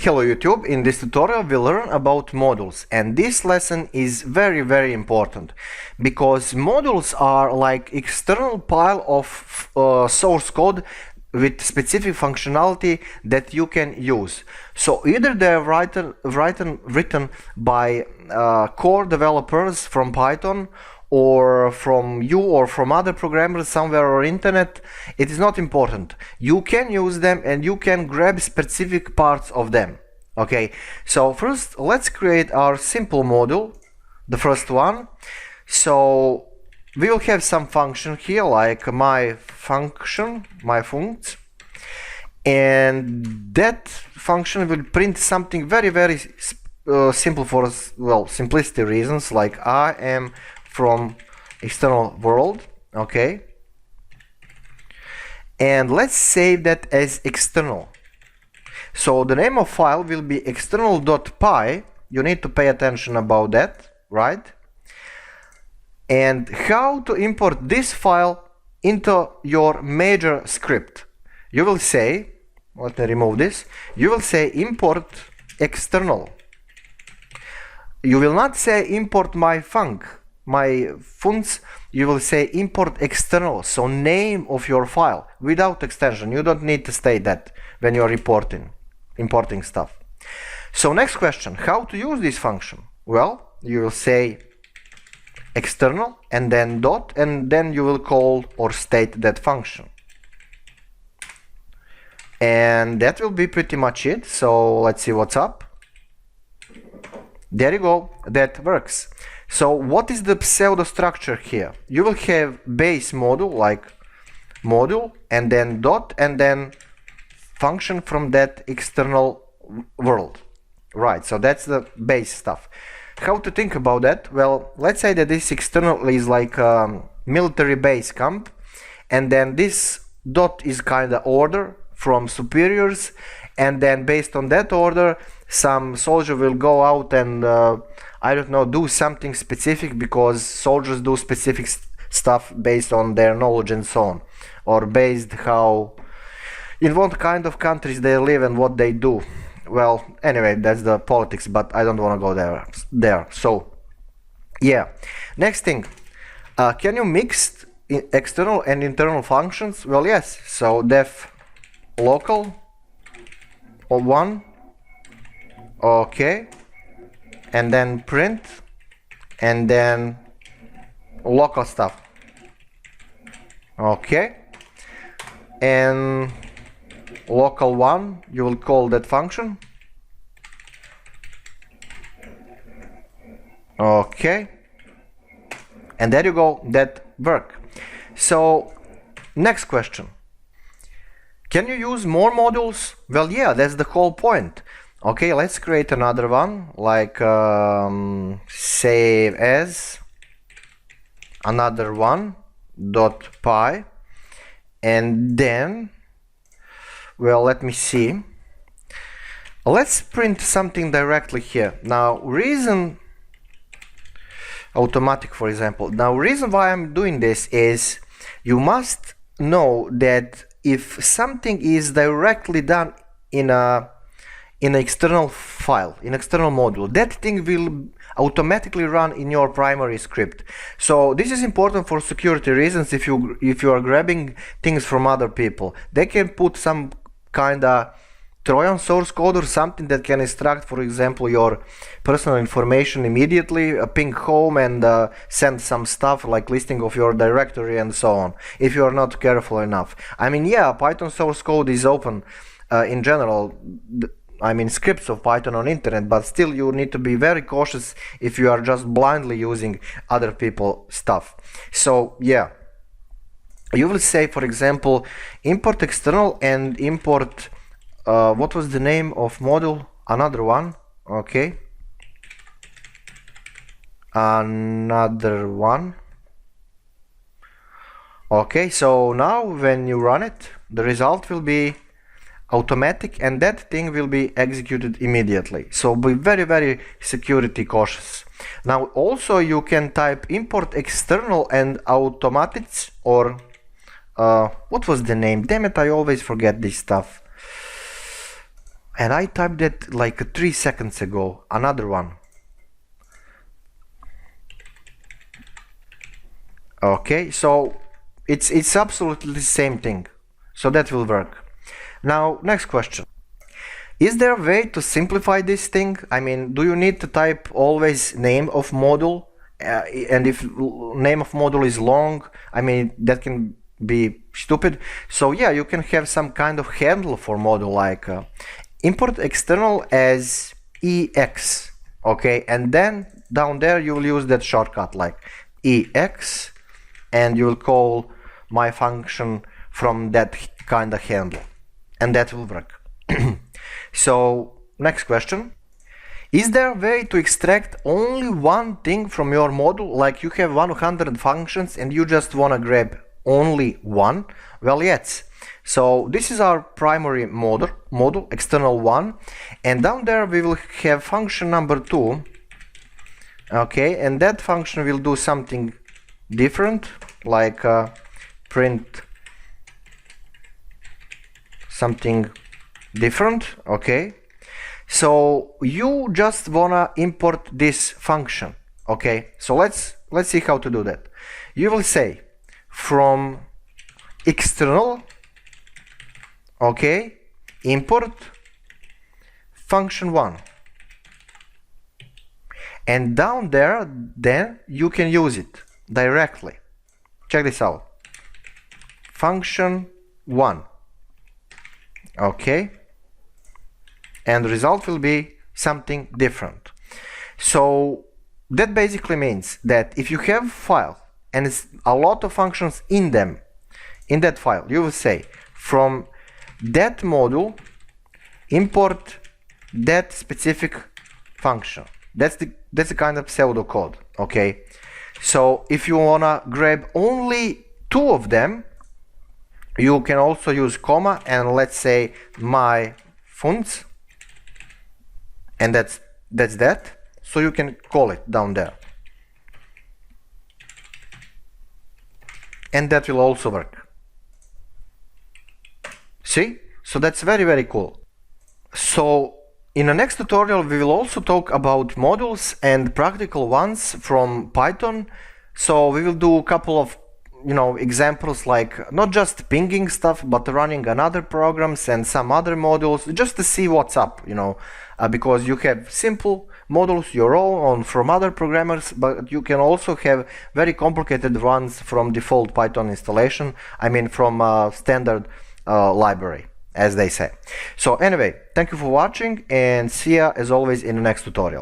Hello YouTube, in this tutorial we'll learn about modules, and this lesson is very important because modules are like external pile of source code with specific functionality that you can use. So either they're written by core developers from Python or from you or from other programmers somewhere on internet. It is not important. You can use them and you can grab specific parts of them. Okay, so first let's create our simple module, the first one. So we will have some function here like my function, and that function will print something very simple for simplicity reasons, like I am from external world. Okay, and let's save that as external. So the name of file will be external.py. You need to pay attention about that, right? And how to import this file into your major script. You will say, let me remove this, you will say import external. You will not say import my funcs, you will say import external, so name of your file without extension. You don't need to state that when you're importing stuff. So next question, how to use this function? Well, you will say external and then dot, and then you will call or state that function. And that will be pretty much it. So let's see what's up. There you go, that works. So what is the pseudo structure here? You will have base module, like module, and then dot, and then function from that external world. Right, so that's the base stuff. How to think about that? Well, let's say that this external is like a military base camp, and then this dot is kind of order from superiors, and then based on that order some soldier will go out and I don't know, do something specific, because soldiers do specific stuff based on their knowledge and so on, or based how in what kind of countries they live and what they do. Well, anyway, that's the politics, but I don't want to go there. So yeah, next thing, can you mix external and internal functions? Well, yes. So def local or one, okay, and then print, and then local stuff, okay, and local one, you will call that function, okay, and there you go, that work. So next question, can you use more modules? Well, yeah, that's the whole point. Okay, let's create another one, like save as another one .py, and then, well, let me see, let's print something directly here. Now reason, automatic for example, now reason why I'm doing this is you must know that if something is directly done in an external file, in external module, that thing will automatically run in your primary script. So this is important for security reasons. If you are grabbing things from other people, they can put some kind of Trojan source code or something that can extract, for example, your personal information immediately, ping home and send some stuff like listing of your directory and so on, if you are not careful enough. I mean, yeah, Python source code is open in general. I mean, scripts of Python on internet, but still you need to be very cautious if you are just blindly using other people's stuff. So yeah, you will say, for example, import external and import what was the name of module? Another one, okay, another one, okay. So now when you run it, the result will be automatic, and that thing will be executed immediately. So be very security cautious. Now also you can type import external and automatics, or what was the name? Damn it, I always forget this stuff. And I typed that like 3 seconds ago. Another one. Okay, so it's absolutely the same thing. So that will work. Now, next question. Is there a way to simplify this thing? I mean, do you need to type always name of module? And if name of module is long, I mean, that can be stupid. So yeah, you can have some kind of handle for module, like import external as ex. Okay, and then down there you will use that shortcut like ex, and you will call my function from that kind of handle, and that will work. So next question. Is there a way to extract only one thing from your module? Like you have 100 functions and you just want to grab only one? Well, yes. So this is our primary module, external one, and down there we will have function number 2. Okay, and that function will do something different, like print something different. Okay, so you just wanna import this function. Okay, so let's see how to do that. You will say from external, okay, import function 1, and down there then you can use it directly. Check this out, function 1. Okay, and the result will be something different. So that basically means that if you have a file and it's a lot of functions in that file, you will say from that module import that specific function. That's the kind of pseudocode. Okay, so if you wanna grab only 2 of them, you can also use comma and let's say my funds, and that's that. So you can call it down there, and that will also work. See? So that's very, very cool. So in the next tutorial we will also talk about modules and practical ones from Python. So we will do a couple of examples, like not just pinging stuff but running another programs and some other modules, just to see what's up, because you have simple modules your own from other programmers, but you can also have very complicated ones from default Python installation, I mean from standard library, as they say. So anyway, thank you for watching, and see ya as always in the next tutorial.